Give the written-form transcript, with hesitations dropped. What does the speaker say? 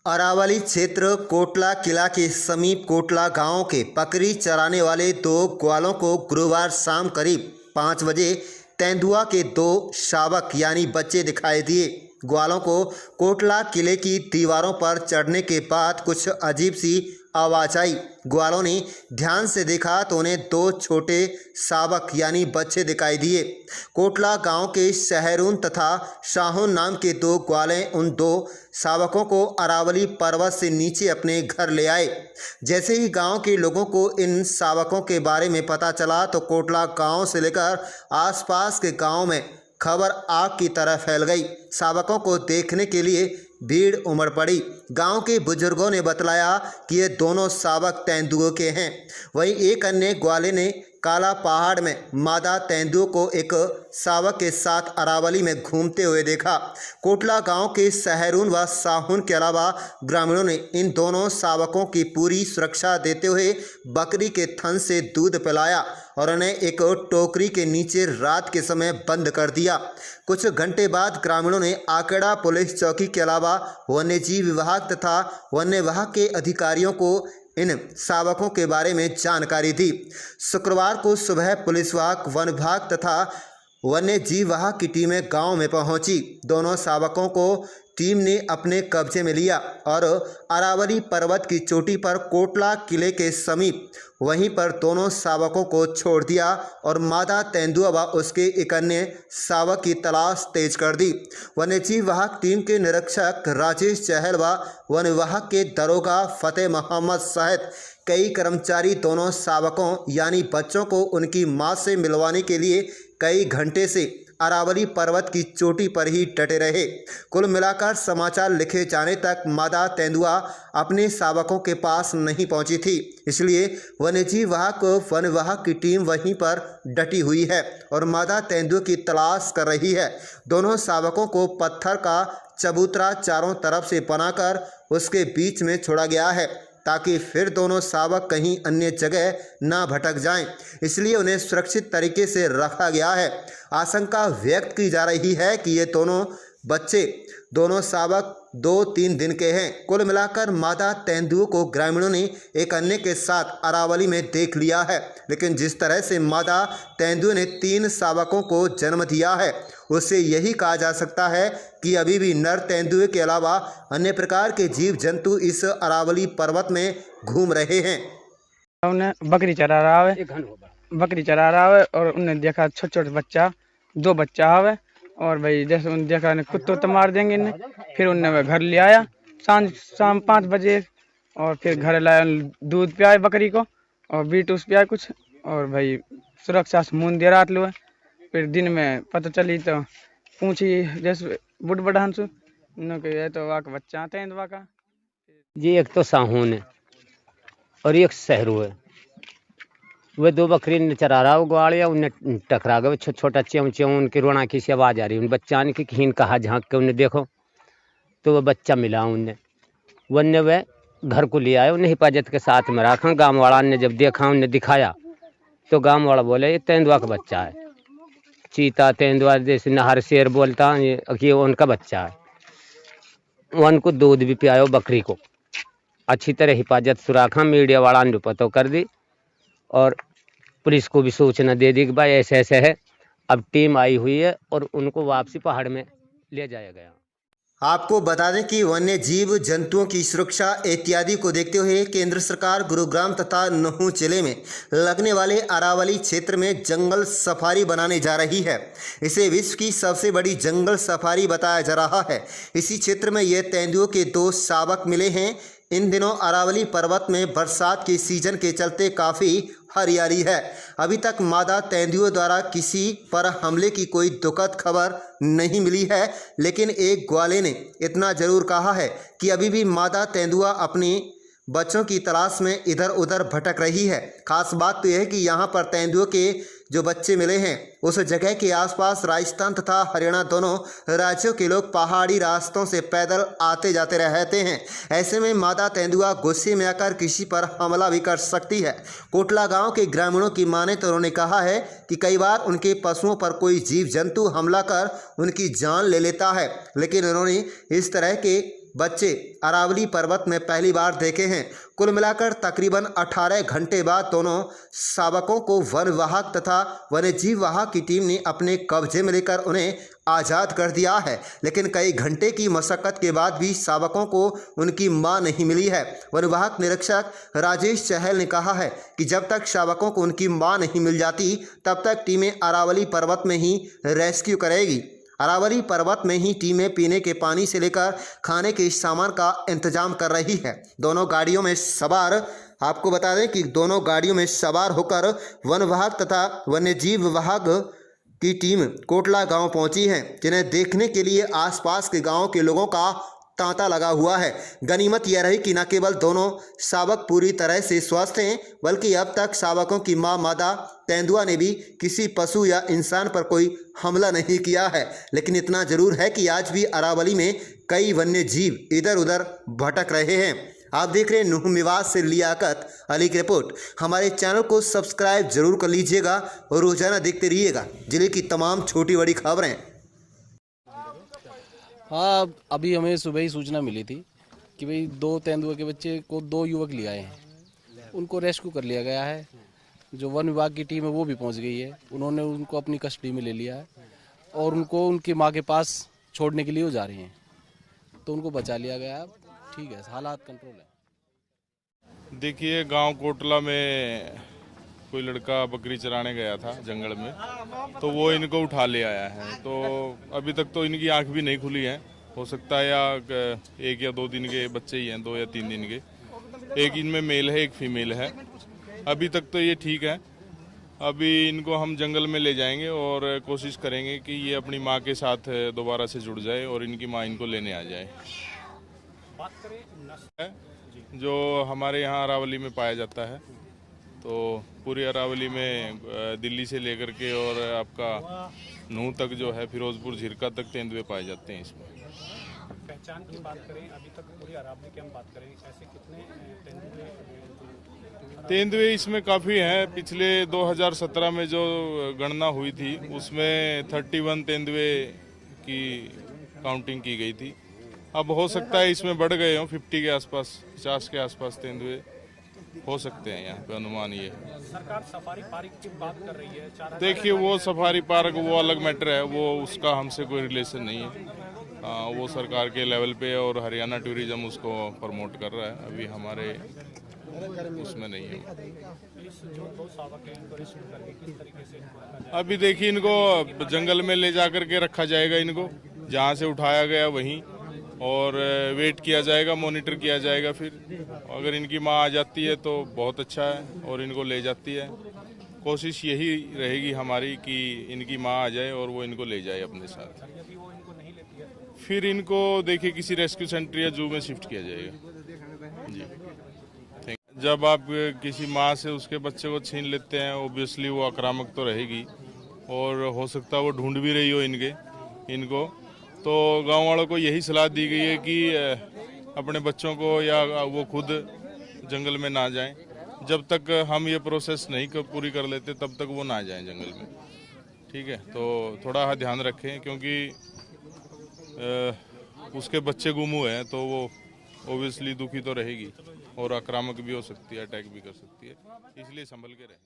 अरावली क्षेत्र कोटला किला के समीप कोटला गांव के बकरी चराने वाले दो ग्वालों को गुरुवार शाम करीब 5 बजे तेंदुआ के दो शावक यानी बच्चे दिखाई दिए। ग्वालों को कोटला किले की दीवारों पर चढ़ने के बाद कुछ अजीब सी आवाज आई। ग्वालों ने ध्यान से देखा तो उन्हें दो छोटे शावक यानी बच्चे दिखाई दिए। कोटला गांव के शहरून तथा शाहून नाम के दो ग्वाले उन दो शावकों को अरावली पर्वत से नीचे अपने घर ले आए। जैसे ही गांव के लोगों को इन शावकों के बारे में पता चला तो कोटला गांव से लेकर आसपास के गांव में खबर आग की तरह फैल गई। शावकों को देखने के लिए भीड़ उमड़ पड़ी। गांव के बुजुर्गों ने बतलाया कि ये दोनों शावक तेंदुओं के हैं। वहीं एक अन्य ग्वाले ने काला पहाड़ में मादा तेंदुओं को एक शावक के साथ अरावली में घूमते हुए देखा। कोटला गांव के शहरून व शाहून के अलावा ग्रामीणों ने इन दोनों शावकों की पूरी सुरक्षा देते हुए बकरी के थन से दूध पिलाया और उन्हें एक टोकरी के नीचे रात के समय बंद कर दिया। कुछ घंटे बाद ग्रामीणों ने आकड़ा पुलिस चौकी के अलावा वन्यजीव विभाग तथा वन्य विभाग के अधिकारियों को इन शावकों के बारे में जानकारी दी। शुक्रवार को सुबह पुलिस विभाग, वन विभाग तथा वन्य जीव विभाग की टीमें गांव में पहुंची। दोनों शावकों को टीम ने अपने कब्जे में लिया और अरावली पर्वत की चोटी पर कोटला किले के समीप वहीं पर दोनों शावकों को छोड़ दिया और मादा तेंदुआ व उसके एक अन्य शावक की तलाश तेज कर दी। वन्यजीव विभाग टीम के निरीक्षक राजेश चहल व वन विभाग के दरोगा फतेह मोहम्मद सहित कई कर्मचारी दोनों शावकों यानी बच्चों को उनकी मां से मिलवाने के लिए कई घंटे से अरावली पर्वत की चोटी पर ही डटे रहे। कुल मिलाकर समाचार लिखे जाने तक मादा तेंदुआ अपने शावकों के पास नहीं पहुंची थी, इसलिए वन्यजीव विभाग वन विभाग की टीम वहीं पर डटी हुई है और मादा तेंदुए की तलाश कर रही है। दोनों शावकों को पत्थर का चबूतरा चारों तरफ से बनाकर उसके बीच में छोड़ा गया है ताकि फिर दोनों शावक कहीं अन्य जगह ना भटक जाएं, इसलिए उन्हें सुरक्षित तरीके से रखा गया है। आशंका व्यक्त की जा रही है कि ये दोनों शावक 2-3 दिन के हैं। कुल मिलाकर मादा तेंदुओं को ग्रामीणों ने एक अन्य के साथ अरावली में देख लिया है, लेकिन जिस तरह से मादा तेंदुए ने 3 शावकों को जन्म दिया है उससे यही कहा जा सकता है कि अभी भी नर तेंदुए के अलावा अन्य प्रकार के जीव जंतु इस अरावली पर्वत में घूम रहे हैं। उन्हें बकरी चरा रहा है और उन्हें देखा छोटे बच्चा 2 बच्चा हवे और भाई जैसे उन्हें देखा कुत्तों तो मार देंगे इन्हें। फिर उन्हें घर ले आया शाम 5 बजे और फिर घर लाया, दूध पियाए बकरी को और बीट उस पियाए कुछ और भाई सुरक्षा से मून दे रात लो। फिर दिन में पता चली तो पूछी जैसे बुढ़ बढ़ान से ये तो वाक बच्चा आते हैं का। जी एक तो साहून है और एक सहरू है। वे 2 बकरी ने चरा रहा ग्वालिया उन्हें टकरा गए। छोटा च्यों च्यों उनकी रोना की सी आवाज़ आ रही। उन बच्चा ने कि हीन कहा झाँक के उन्हें देखो तो वह बच्चा मिला उन्हें। वन्य वह घर को ले आए, उन्हें हिफाजत के साथ में रखा। गाँव वाला ने जब देखा उन्हें दिखाया तो गाँव वाला बोले ये तेंदुआ का बच्चा है। चीता तेंदुआ जैसे नहर शेर बोलता ये उनका बच्चा है। उनको दूध भी पियायो बकरी को अच्छी तरह हिफाजत से रखा। मीडिया वाला ने पता कर दी और पुलिस को भी सूचना दे दी कि भाई ऐसे ऐसे है। अब टीम आई हुई है और उनको वापसी पहाड़ में ले जाया गया। आपको बता दें कि वन्य जीव जंतुओं की सुरक्षा इत्यादि को देखते हुए केंद्र सरकार गुरुग्राम तथा नूंह जिले में लगने वाले अरावली क्षेत्र में जंगल सफारी बनाने जा रही है। इसे विश्व की सबसे बड़ी जंगल सफारी बताया जा रहा है। इसी क्षेत्र में ये तेंदुओं के 2 शावक मिले हैं। इन दिनों अरावली पर्वत में बरसात के सीजन के चलते काफ़ी हरियाली है। अभी तक मादा तेंदुओं द्वारा किसी पर हमले की कोई दुखद खबर नहीं मिली है, लेकिन एक ग्वाले ने इतना ज़रूर कहा है कि अभी भी मादा तेंदुआ अपने बच्चों की तलाश में इधर उधर भटक रही है। खास बात तो यह है कि यहाँ पर तेंदुओं के जो बच्चे मिले हैं उस जगह के आसपास राजस्थान तथा हरियाणा दोनों राज्यों के लोग पहाड़ी रास्तों से पैदल आते जाते रहते हैं। ऐसे में मादा तेंदुआ गुस्से में आकर किसी पर हमला भी कर सकती है। कोटला गांव के ग्रामीणों की माने तो उन्होंने कहा है कि कई बार उनके पशुओं पर कोई जीव जंतु हमला कर उनकी जान ले लेता है, लेकिन उन्होंने इस तरह के बच्चे अरावली पर्वत में पहली बार देखे हैं। कुल मिलाकर तकरीबन 18 घंटे बाद दोनों शावकों को वन विभाग तथा वन्यजीव विभाग की टीम ने अपने कब्जे में लेकर उन्हें आज़ाद कर दिया है। लेकिन कई घंटे की मशक्क़त के बाद भी शावकों को उनकी मां नहीं मिली है। वन विभाग निरीक्षक राजेश चहल ने कहा है कि जब तक शावकों को उनकी मां नहीं मिल जाती तब तक टीमें अरावली पर्वत में ही रेस्क्यू करेगी। अरावली पर्वत में ही टीमें पीने के पानी से लेकर खाने के सामान का इंतजाम कर रही है। दोनों गाड़ियों में सवार आपको बता दें कि दोनों गाड़ियों में सवार होकर वन विभाग तथा वन्यजीव विभाग की टीम कोटला गांव पहुंची है, जिन्हें देखने के लिए आसपास के गांव के लोगों का तांता लगा हुआ है। गनीमत यह रही कि न केवल दोनों शावक पूरी तरह से स्वस्थ हैं, बल्कि अब तक शावकों की मां मादा तेंदुआ ने भी किसी पशु या इंसान पर कोई हमला नहीं किया है। लेकिन इतना जरूर है कि आज भी अरावली में कई वन्य जीव इधर उधर भटक रहे हैं। आप देख रहे हैं नुह निवास से लियाकत अली की रिपोर्ट। हमारे चैनल को सब्सक्राइब जरूर कर लीजिएगा और रोजाना देखते रहिएगा जिले की तमाम छोटी बड़ी खबरें। हाँ, अभी हमें सुबह ही सूचना मिली थी कि भाई 2 तेंदुआ के बच्चे को 2 युवक ले आए हैं। उनको रेस्क्यू कर लिया गया है। जो वन विभाग की टीम है वो भी पहुंच गई है। उन्होंने उनको अपनी कस्टडी में ले लिया है और उनको उनकी माँ के पास छोड़ने के लिए वो जा रही हैं, तो उनको बचा लिया गया है। ठीक है, हालात कंट्रोल है। देखिए, गांव कोटला में कोई लड़का बकरी चराने गया था जंगल में, तो वो इनको उठा ले आया है। तो अभी तक तो इनकी आंख भी नहीं खुली है। हो सकता है या 1 या 2 दिन के बच्चे ही हैं, 2 या 3 दिन के। एक इनमें मेल है, एक फीमेल है। अभी तक तो ये ठीक है। अभी इनको हम जंगल में ले जाएंगे और कोशिश करेंगे कि ये अपनी माँ के साथ दोबारा से जुड़ जाए और इनकी माँ इनको लेने आ जाए। बात करें जो हमारे यहाँ अरावली में पाया जाता है, तो पूरी अरावली में दिल्ली से लेकर के और आपका नूह तक जो है, फिरोजपुर झिरका तक तेंदुए पाए जाते हैं। इसमें पहचान की बात करें, अभी तक पूरी अरावली की हम बात करें, ऐसे कितने तेंदुए इसमें काफ़ी हैं। पिछले 2017 में जो गणना हुई थी उसमें 31 तेंदुए की काउंटिंग की गई थी। अब हो सकता है इसमें बढ़ गए हों, 50 के आसपास, 50 के आसपास तेंदुए हो सकते हैं। यहाँ पे अनुमान ये है। सरकार सफारी पार्क की बात कर रही है। देखिए, वो सफारी पार्क वो अलग मैटर है, वो उसका हमसे कोई रिलेशन नहीं है। वो सरकार के लेवल पे और हरियाणा टूरिज्म उसको प्रमोट कर रहा है। अभी हमारे उसमें नहीं है। अभी देखिए, इनको जंगल में ले जाकर के रखा जाएगा। इनको जहाँ से उठाया गया वहीं, और वेट किया जाएगा, मॉनिटर किया जाएगा। फिर अगर इनकी माँ आ जाती है तो बहुत अच्छा है और इनको ले जाती है। कोशिश यही रहेगी हमारी कि इनकी माँ आ जाए और वो इनको ले जाए अपने साथ। फिर इनको देखिए किसी रेस्क्यू सेंटर या जू में शिफ्ट किया जाएगा। जी, जब आप किसी माँ से उसके बच्चे को छीन लेते हैं, ओब्वियसली वो आक्रामक तो रहेगी और हो सकता है वो ढूंढ भी रही हो इनको। तो गांव वालों को यही सलाह दी गई है कि अपने बच्चों को या वो खुद जंगल में ना जाएं। जब तक हम ये प्रोसेस नहीं पूरी कर लेते तब तक वो ना जाएं जंगल में। ठीक है, तो थोड़ा ध्यान रखें, क्योंकि उसके बच्चे गुम हुए हैं तो वो ओब्वियसली दुखी तो रहेगी और आक्रामक भी हो सकती है, अटैक भी कर सकती है। इसलिए संभल के रहें।